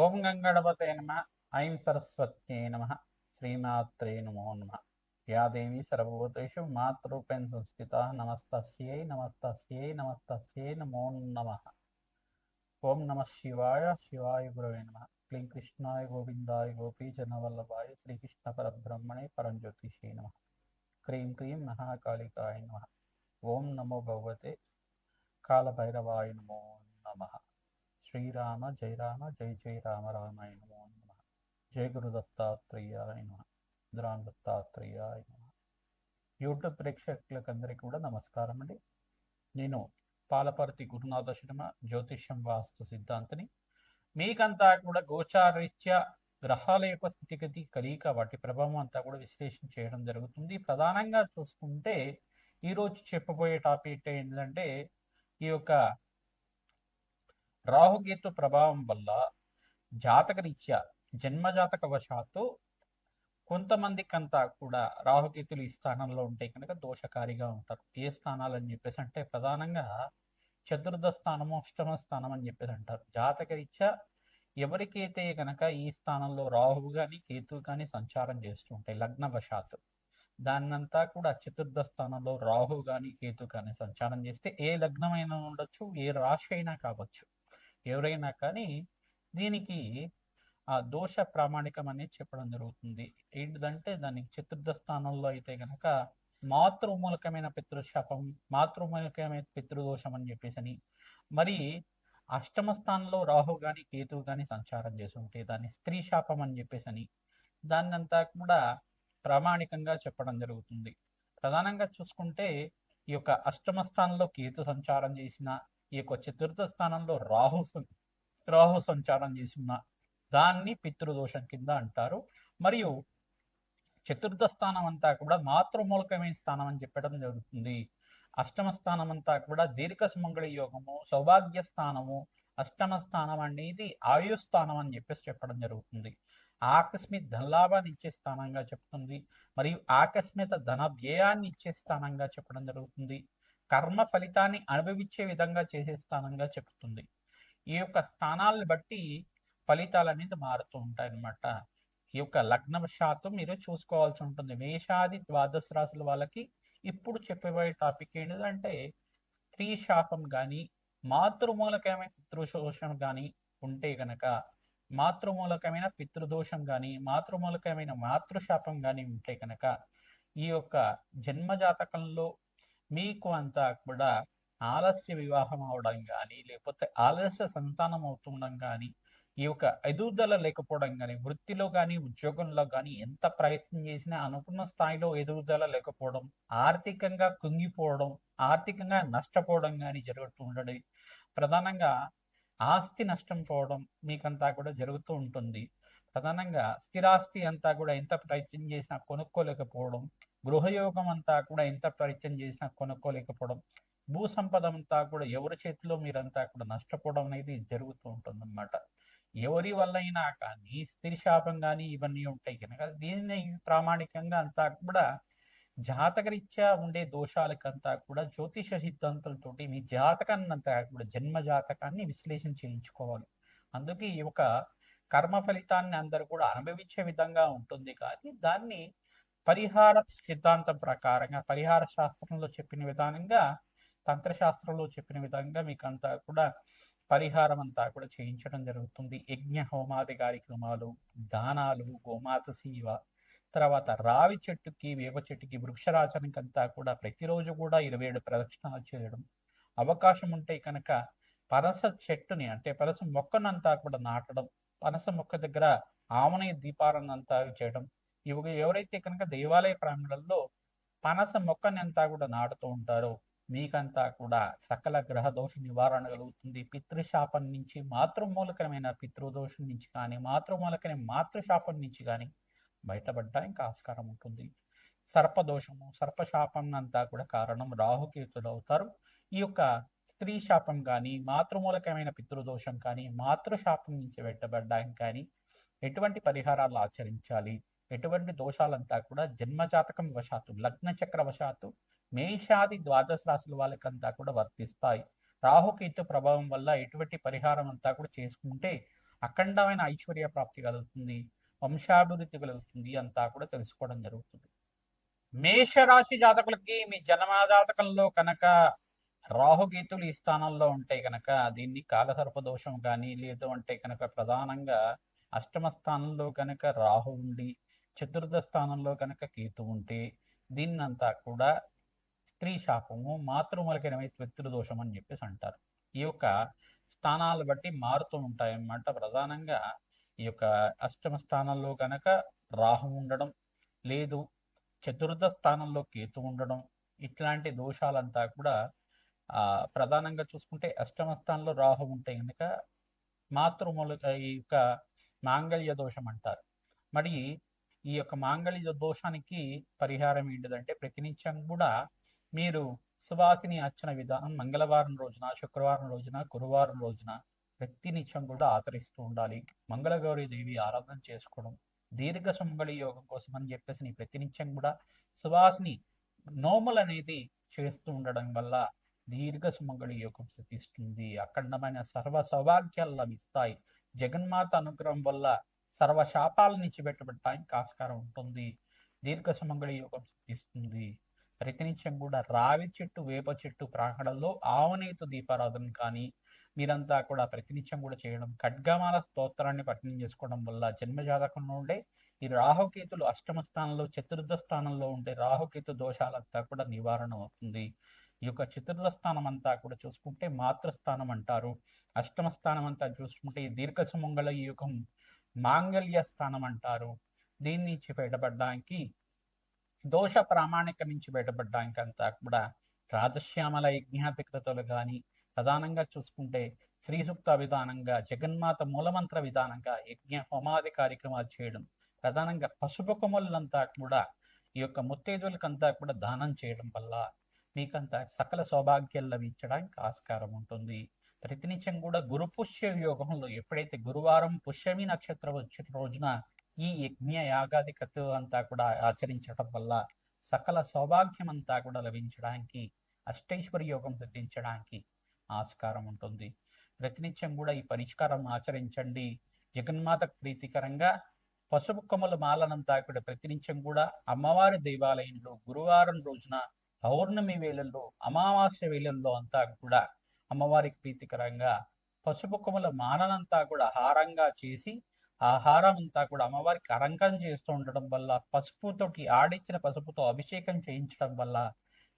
ఓం గంగణపతే నమ. ఐం సరస్వత్యై నమ. శ్రీమాత్రే నమో నమ. యా దేవి సర్వభూతేషు మాతృరూపేణ సంస్థితా నమస్తస్యై నమస్తస్యై నమస్తస్యై నమో నమ. ఓం నమ శివాయ. శివాయ గురవే నమ. క్లీం కృష్ణాయ గోవిందాయ గోపీజనవల్లభాయ శ్రీకృష్ణ పరబ్రహ్మణే పరంజ్యోతిషే నమ. క్రీం క్రీం మహాకాళికాయ నమ. ఓం నమో భగవతే కాళభైరవాయ నమో నమ. శ్రీరామ జయ రామ జయ జయ రామ రామాయ నమో నమ. జయ గురు దత్తాత్రేయాయ నమ. దురాన్ దత్తాత్రేయాయ నమ. యూట్యూబ్ ప్రేక్షకులకు అందరికీ కూడా నమస్కారం అండి. నేను పాలపర్తి గురునాథ శర్మ, జ్యోతిష్యం వాస్తు సిద్ధాంతిని. మీకంతా కూడా గోచారీత్యా గ్రహాల యొక్క స్థితిగతి కలియిక వాటి ప్రభావం అంతా కూడా విశ్లేషణ చేయడం జరుగుతుంది. ప్రధానంగా చూసుకుంటే ఈరోజు చెప్పబోయే టాపిక్ ఏంటంటే ఈ యొక్క రాహుకేతు ప్రభావం వల్ల జాతకరీత్యా జన్మజాతక వశాత్తు కొంతమందికంతా కూడా రాహుకేతులు ఈ స్థానంలో ఉంటే కనుక దోషకారిగా ఉంటారు. ఏ స్థానాలు అని చెప్పేసి అంటే ప్రధానంగా చతుర్థ స్థానము, అష్టమ స్థానం అని చెప్పేసి అంటారు. జాతకరీత్యా ఎవరికైతే కనుక ఈ స్థానంలో రాహువు కానీ కేతువు కానీ సంచారం చేస్తూ ఉంటాయి లగ్నవశాత్తు, దాన్నంతా కూడా చతుర్థ స్థానంలో రాహువు కానీ కేతు కానీ సంచారం చేస్తే ఏ లగ్నమైనా ఉండొచ్చు, ఏ రాశి అయినా కావచ్చు, ఎవరైనా కానీ దీనికి ఆ దోష ప్రామాణికం అనేది చెప్పడం జరుగుతుంది. ఏంటిదంటే దానికి చతుర్థ స్థానంలో అయితే కనుక మాతృమూలకమైన పితృశాపం, మాతృమూలకమైన పితృదోషం అని చెప్పేసి అని, మరి అష్టమ స్థానంలో రాహు కానీ కేతువు కానీ సంచారం చేసి ఉంటే దాన్ని స్త్రీ శాపం అని చెప్పేసి అని దాన్నంతా కూడా ప్రామాణికంగా చెప్పడం జరుగుతుంది. ప్రధానంగా చూసుకుంటే ఈ యొక్క అష్టమ స్థానంలో కేతు సంచారం చేసిన, ఈ యొక్క చతుర్థ స్థానంలో రాహు సంచారం చేసిన దాన్ని పితృదోషం కింద అంటారు. మరియు చతుర్థ స్థానం అంతా కూడా మాతృమూలకమైన స్థానం అని చెప్పడం జరుగుతుంది. అష్టమ స్థానం అంతా కూడా దీర్ఘ సుమంగళి యోగము, సౌభాగ్య స్థానము, అష్టమ స్థానం అనేది ఆయుస్థానం అని చెప్పేసి చెప్పడం జరుగుతుంది. ఆకస్మిక ధనలాభాన్ని ఇచ్చే స్థానంగా చెప్తుంది, మరియు ఆకస్మిక ధన వ్యయాన్ని ఇచ్చే స్థానంగా చెప్పడం జరుగుతుంది. కర్మ ఫలితాన్ని అనుభవించే విధంగా చేసే స్థానంగా చెప్తుంది. ఈ యొక్క స్థానాలను బట్టి ఫలితాలు అనేది మారుతూ ఉంటాయి అన్నమాట. ఈ యొక్క లగ్నవశాత్తు మీరు చూసుకోవాల్సి ఉంటుంది. మేషాది ద్వాదశ రాశుల వాళ్ళకి ఇప్పుడు చెప్పబోయే టాపిక్ ఏంటంటే స్త్రీ శాపం కానీ మాతృమూలకమైన పితృదోషం కానీ ఉంటే గనక, మాతృమూలకమైన పితృదోషం కానీ మాతృమూలకమైన మాతృశాపం కానీ ఉంటే కనుక ఈ యొక్క జన్మజాతకంలో మీకు అంతా కూడా ఆలస్య వివాహం అవడం కానీ, లేకపోతే ఆలస్య సంతానం అవుతుండడం కానీ, ఈ యొక్క ఎదుగుదల లేకపోవడం కానీ, వృత్తిలో కానీ ఉద్యోగంలో కానీ ఎంత ప్రయత్నం చేసినా అనుకున్న స్థాయిలో ఎదుగుదల లేకపోవడం, ఆర్థికంగా కుంగిపోవడం, ఆర్థికంగా నష్టపోవడం కానీ జరుగుతూ ఉండడం, ప్రధానంగా ఆస్తి నష్టం పోవడం మీకంతా కూడా జరుగుతూ ఉంటుంది. ప్రధానంగా స్థిరాస్తి అంతా కూడా ఎంత ప్రయత్నం చేసినా కొనుక్కోలేకపోవడం, గృహయోగం అంతా కూడా ఎంత ప్రయత్నం చేసినా కొనుక్కోలేకపోవడం, భూ సంపద అంతా కూడా ఎవరి చేతిలో మీరంతా కూడా నష్టపోవడం అనేది జరుగుతూ ఉంటుంది అన్నమాట. ఎవరి వల్ల అయినా కానీ స్త్రీ శాపం కానీ ఇవన్నీ ఉంటాయి కనుక దీన్ని ప్రామాణికంగా అంతా కూడా జాతకరీత్యా ఉండే దోషాలకంతా కూడా జ్యోతిష సిద్ధాంతాలతోటి మీ జాతకాన్ని అంతా కూడా జన్మ జాతకాన్ని విశ్లేషణ చేయించుకోవాలి. అందుకే ఈ యొక్క కర్మ ఫలితాన్ని అందరూ కూడా అనుభవించే విధంగా ఉంటుంది. కానీ దాన్ని పరిహార సిద్ధాంతం ప్రకారంగా, పరిహార శాస్త్రంలో చెప్పిన విధానంగా, తంత్రశాస్త్రంలో చెప్పిన విధంగా మీకంతా కూడా పరిహారం అంతా కూడా చేయించడం జరుగుతుంది. యజ్ఞ హోమాది కార్యక్రమాలు, దానాలు, గోమాత సేవ, తర్వాత రావి చెట్టుకి వేప చెట్టుకి వృక్షరాచనకి అంతా కూడా ప్రతిరోజు కూడా 27 ప్రదక్షిణాలు చేయడం, అవకాశం ఉంటే కనుక పనస చెట్టుని అంటే పనస మొక్కనంతా కూడా నాటడం, పనస మొక్క దగ్గర ఆమనయ దీపాలను అంతా చేయడం, ఇవి ఎవరైతే కనుక దేవాలయ ప్రాంగణంలో పనస మొక్కని అంతా కూడా నాటుతూ ఉంటారో మీకంతా కూడా సకల గ్రహ దోష నివారణ కలుగుతుంది. పితృశాపం నుంచి, మాతృమూలకమైన పితృదోషం నుంచి కానీ, మాతృమూలకమైన మాతృశాపం నుంచి కానీ బయటపడడానికి ఆస్కారం ఉంటుంది. సర్పదోషము, సర్పశాపం అంతా కూడా కారణం రాహుకేతులు అవుతారు. ఈ యొక్క స్త్రీ శాపం కానీ, మాతృమూలకమైన పితృదోషం కానీ, మాతృశాపం నుంచి బయటపడడానికి కానీ ఎటువంటి పరిహారాలు ఆచరించాలి, ఎటువంటి దోషాలంతా కూడా జన్మజాతకం వశాత్తు, లగ్న చక్ర వశాత్తు మేషాది ద్వాదశ రాశుల వాళ్ళకంతా కూడా వర్తిస్తాయి. రాహుకేతు ప్రభావం వల్ల ఎటువంటి పరిహారం అంతా కూడా చేసుకుంటే అఖండమైన ఐశ్వర్య ప్రాప్తి కలుగుతుంది, వంశాభివృద్ధి కలుగుతుంది అంతా కూడా తెలుసుకోవడం జరుగుతుంది. మేషరాశి జాతకులకి మీ జన్మజాతకంలో కనుక రాహుకేతులు ఈ స్థానంలో ఉంటే కనుక దీన్ని కాలసర్ప దోషం కానీ, లేదు అంటే కనుక ప్రధానంగా అష్టమ స్థానంలో కనుక రాహు ఉండి చతుర్థ స్థానంలో కనుక కేతు ఉంటే దీన్నంతా కూడా స్త్రీ శాపము, మాతృమూలక పితృదోషం అని చెప్పేసి అంటారు. ఈ యొక్క స్థానాలు బట్టి మారుతూ ఉంటాయన్నమాట. ప్రధానంగా ఈ యొక్క అష్టమ స్థానంలో కనుక రాహు ఉండడం, లేదు చతుర్థ స్థానంలో కేతు ఉండడం, ఇట్లాంటి దోషాలంతా కూడా ప్రధానంగా చూసుకుంటే అష్టమ స్థానంలో రాహు ఉంటే కనుక మాతృమూలక ఈ యొక్క మాంగళ్య దోషం అంటారు. మరి ఈ యొక్క మాంగళ్య దోషానికి పరిహారం ఏంటిదంటే ప్రతినిత్యం కూడా మీరు సువాసిని అర్చన విధానం మంగళవారం రోజున, శుక్రవారం రోజున, గురువారం రోజున ప్రతినిత్యం కూడా ఆచరిస్తూ ఉండాలి. మంగళగౌరి దేవి ఆరాధన చేసుకోవడం, దీర్ఘ సుమంగళి యోగం కోసం అని చెప్పేసి ప్రతినిత్యం కూడా సువాసిని నోములు అనేది చేస్తూ ఉండడం వల్ల దీర్ఘ సుమంగళి యోగం సిద్ధిస్తుంది. అఖండమైన సర్వ సౌభాగ్యాలు లభిస్తాయి. జగన్మాత అనుగ్రహం వల్ల సర్వ శాపాల నుంచి పెట్టబడటానికి ఆస్కారం ఉంటుంది. దీర్ఘ సుమంగళి యోగం సిద్ధిస్తుంది. ప్రతినిత్యం కూడా రావి చెట్టు, వేప చెట్టు ప్రాంగణంలో ఆవునేతు దీపారాధన కానీ మీరంతా కూడా ప్రతినిత్యం కూడా చేయడం, ఖడ్గమాల స్తోత్రాన్ని పఠనం చేసుకోవడం వల్ల జన్మజాతకంలో ఉండే ఈ రాహుకేతులు అష్టమ స్థానంలో, చతుర్థ స్థానంలో ఉండే రాహుకేతు దోషాలంతా కూడా నివారణ అవుతుంది. ఈ యొక్క చతుర్థ స్థానం అంతా కూడా చూసుకుంటే మాతృస్థానం అంటారు. అష్టమ స్థానం అంతా చూసుకుంటే దీర్ఘ సుమంగళ యుగం మాంగళ్య స్థానం అంటారు. దీని నుంచి బయటపడడానికి, దోష ప్రామాణిక నుంచి బయటపడడానికి అంతా కూడా రాజశ్యామల యజ్ఞాధికృతలు కానీ, ప్రధానంగా చూసుకుంటే శ్రీ సూక్త విధానంగా, జగన్మాత మూలమంత్ర విధానంగా యజ్ఞ హోమాది కార్యక్రమాలు చేయడం, ప్రధానంగా పసుపు కొమ్మలంతా కూడా ఈ యొక్క ముత్తైదులకంతా కూడా దానం చేయడం వల్ల మీకంతా సకల సౌభాగ్యాలు లభించడానికి ఆస్కారం ఉంటుంది. ప్రతినిత్యం కూడా గురు పుష్య యోగంలో ఎప్పుడైతే గురువారం పుష్యమి నక్షత్రం వచ్చిన రోజున ఈ యజ్ఞ యాగాది కథలు అంతా కూడా ఆచరించడం వల్ల సకల సౌభాగ్యం అంతా కూడా లభించడానికి, అష్టైశ్వర్య యోగం సిద్ధించడానికి ఆస్కారం ఉంటుంది. ప్రతినిత్యం కూడా ఈ పరిష్కారం ఆచరించండి. జగన్మాత ప్రీతికరంగా పసుపు కొమ్మల మాలనంతా కూడా ప్రతినిత్యం కూడా అమ్మవారి దేవాలయంలో గురువారం రోజున, పౌర్ణమి వేళల్లో, అమావాస్య వేళల్లో అంతా కూడా అమ్మవారికి ప్రీతికరంగా పసుపు కొమ్మల మాలనంతా కూడా హారంగా చేసి ఆ హారం అంతా కూడా అమ్మవారికి అలంకరణ చేస్తూ ఉండడం వల్ల, పసుపుతోటి ఆడించిన పసుపుతో అభిషేకం చేయించడం వల్ల,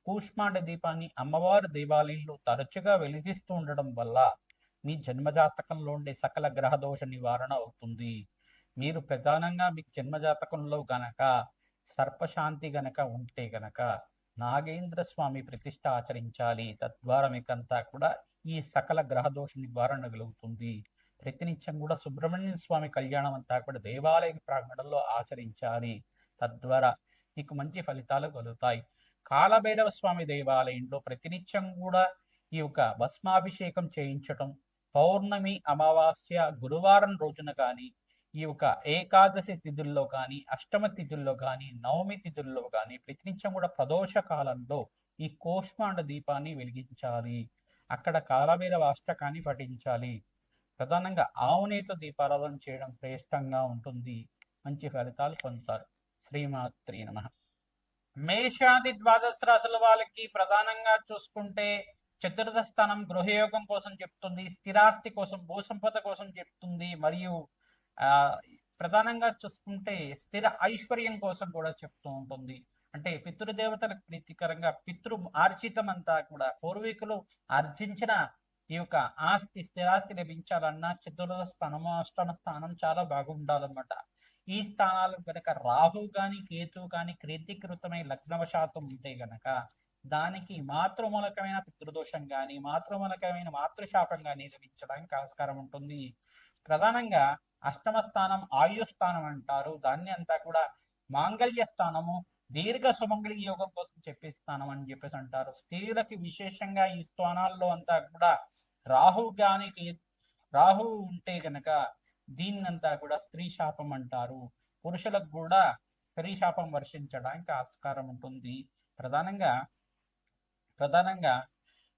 కూష్మాండ దీపాన్ని అమ్మవారి దేవాలయంలో తరచుగా వెలిగిస్తూ ఉండడం వల్ల మీ జన్మజాతకంలో ఉండే సకల గ్రహ దోష నివారణ అవుతుంది. మీరు ప్రధానంగా మీ జన్మజాతకంలో గనక సర్పశాంతి గనక ఉంటే గనక నాగేంద్ర స్వామి ప్రతిష్ట ఆచరించాలి. తద్వారా మీకంతా కూడా ఈ సకల గ్రహ దోష నివారణ కలుగుతుంది. ప్రతినిత్యం కూడా సుబ్రహ్మణ్య స్వామి కళ్యాణం అంతా కూడా దేవాలయ ప్రాంగణంలో ఆచరించాలి. తద్వారా మీకు మంచి ఫలితాలు కలుగుతాయి. కాలభైరవ స్వామి దేవాలయంలో ప్రతినిత్యం కూడా ఈ యొక్క భస్మాభిషేకం చేయించటం, పౌర్ణమి, అమావాస్య, గురువారం రోజున కానీ, ఈ యొక్క ఏకాదశి తిథుల్లో కానీ, అష్టమ తిథుల్లో కానీ, నవమి తిథుల్లో కానీ ప్రతినిత్యం కూడా ప్రదోష కాలంలో ఈ కూష్మాండ దీపాన్ని వెలిగించాలి. అక్కడ కాలభైరవ అష్టకాన్ని పఠించాలి. ప్రధానంగా ఆవునేతో దీపారాధన చేయడం శ్రేష్టంగా ఉంటుంది. మంచి ఫలితాలు పొందుతారు. శ్రీమాత్రి నమః. మేషాది ద్వాదశ రాశుల వాళ్ళకి ప్రధానంగా చూసుకుంటే చతుర్థ స్థానం గృహయోగం కోసం చెప్తుంది, స్థిరాస్తి కోసం, భూసంపద కోసం చెప్తుంది, మరియు ప్రధానంగా చూసుకుంటే స్థిర ఐశ్వర్యం కోసం కూడా చెప్తూ ఉంటుంది. అంటే పితృదేవతలకు ప్రీతికరంగా పితృ ఆర్జితం అంతా కూడా పూర్వీకులు ఆర్జించిన ఈ యొక్క ఆస్తి, స్థిరాస్తి లభించాలన్నా చతుర్థ స్థానము, అష్టమ స్థానం చాలా బాగుండాలన్నమాట. ఈ స్థానాలు కనుక రాహు కానీ, కేతు కానీ క్రీతీకృతమై లగ్నవశాతం ఉంటే గనక దానికి మాతృమూలకమైన పితృదోషం కానీ, మాతృమూలకమైన మాతృశాపం కానీ లభించడానికి ఆస్కారం ఉంటుంది. ప్రధానంగా అష్టమ స్థానం ఆయుస్థానం అంటారు. దాన్ని అంతా కూడా మాంగళ్య స్థానము, దీర్ఘ సుమంగళి యోగం కోసం చెప్పే స్థానం అని చెప్పేసి అంటారు. స్త్రీలకి విశేషంగా ఈ స్థానాల్లో అంతా కూడా రాహు ఉంటే గనక దీన్నంతా కూడా స్త్రీ శాపం అంటారు. పురుషులకు కూడా స్త్రీ శాపం వర్షించడానికి ఆస్కారం ఉంటుంది. ప్రధానంగా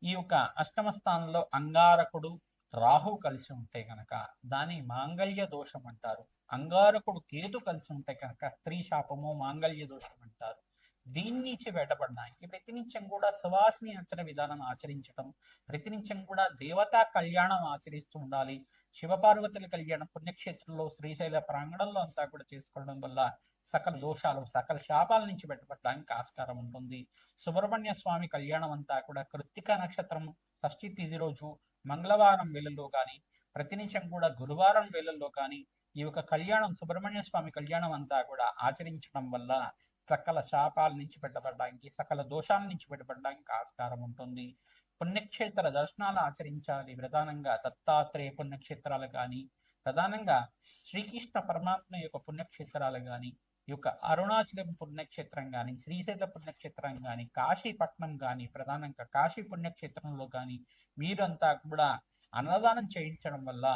ఈ యొక్క అష్టమ స్థానంలో అంగారకుడు, రాహు కలిసి ఉంటే కనుక దాని మాంగళ్య దోషం అంటారు. అంగారకుడు కేతు కలిసి ఉంటే కనుక స్త్రీ శాపము మాంగళ్య దోషం అంటారు. దీని నుంచి బయటపడడానికి ప్రతినిత్యం కూడా సువాసిని నచ్చని విధానం ఆచరించడం, ప్రతినిత్యం కూడా దేవతా కళ్యాణం ఆచరిస్తూ ఉండాలి. శివపార్వతుల కళ్యాణం పుణ్యక్షేత్రంలో శ్రీశైల ప్రాంగణంలో అంతా కూడా చేసుకోవడం వల్ల సకల దోషాలు సకల శాపాల నుంచి బయటపడడానికి ఆస్కారం ఉంటుంది. సుబ్రహ్మణ్య స్వామి కళ్యాణం అంతా కూడా కృత్తిక నక్షత్రం షష్ఠి తిథి రోజు మంగళవారం వేళల్లో కానీ ప్రతినిత్యం కూడా గురువారం వేళల్లో కానీ ఈ యొక్క కళ్యాణం సుబ్రహ్మణ్య స్వామి కళ్యాణం అంతా కూడా ఆచరించడం వల్ల సకల శాపాల నుంచి బయటపడడానికి సకల దోషాల నుంచి బయటపడడానికి ఆస్కారం ఉంటుంది. పుణ్యక్షేత్ర దర్శనాలు ఆచరించాలి. ప్రధానంగా దత్తాత్రేయ పుణ్యక్షేత్రాలు కానీ, ప్రధానంగా శ్రీకృష్ణ పరమాత్మ యొక్క పుణ్యక్షేత్రాలు కానీ, ఈ యొక్క అరుణాచలం పుణ్యక్షేత్రం కానీ, శ్రీశైల పుణ్యక్షేత్రం కానీ, కాశీపట్నం కానీ, ప్రధానంగా కాశీ పుణ్యక్షేత్రంలో కానీ మీరంతా కూడా అన్నదానం చేయించడం వల్ల,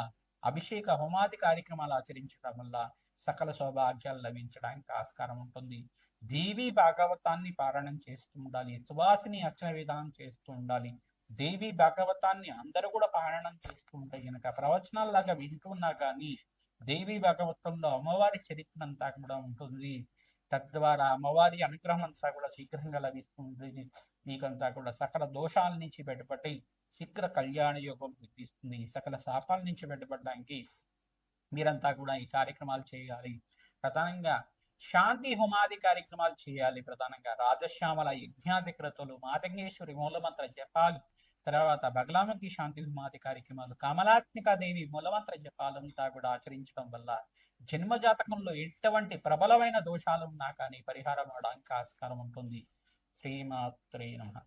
అభిషేక హోమాది కార్యక్రమాలు ఆచరించడం వల్ల సకల సౌభాగ్యాలు లభించడానికి ఆస్కారం ఉంటుంది. దేవి భాగవతాన్ని పారాయణం చేస్తూ ఉండాలి. సువాసిని అర్చన విధానం చేస్తూ ఉండాలి. దేవి భాగవతాన్ని అందరూ కూడా పారాయణం చేస్తూ ఉంటే కనుక ప్రవచనాల్లాగా వింటున్నా కానీ దేవి భాగవతంలో అమ్మవారి చరిత్ర అంతా కూడా ఉంటుంది. తద్వారా అమ్మవారి అనుగ్రహం అంతా కూడా శీఘ్రంగా లభిస్తుంది. మీకంతా కూడా సకల దోషాల నుంచి బయటపడి శీఘ్ర కళ్యాణ యోగం సిద్ధిస్తుంది. సకల శాపాల నుంచి బయటపడడానికి మీరంతా కూడా ఈ కార్యక్రమాలు చేయాలి. ప్రధానంగా శాంతి హోమాది కార్యక్రమాలు చేయాలి. ప్రధానంగా రాజశ్యామల యజ్ఞాధికృతులు, మాతంగేశ్వరి మూలమంత్ర జపాలు, తర్వాత బగలాముఖి శాంతి హోమాది కార్యక్రమాలు, కమలాత్మికాదేవి మూలమంత్ర జపాలంతా కూడా ఆచరించడం వల్ల జన్మ జాతకంలో ఎటువంటి ప్రబలమైన దోషాలు ఉన్నా కానీ పరిహారం అవడానికి ఆస్కారం ఉంటుంది. శ్రీమాత్రే నమః.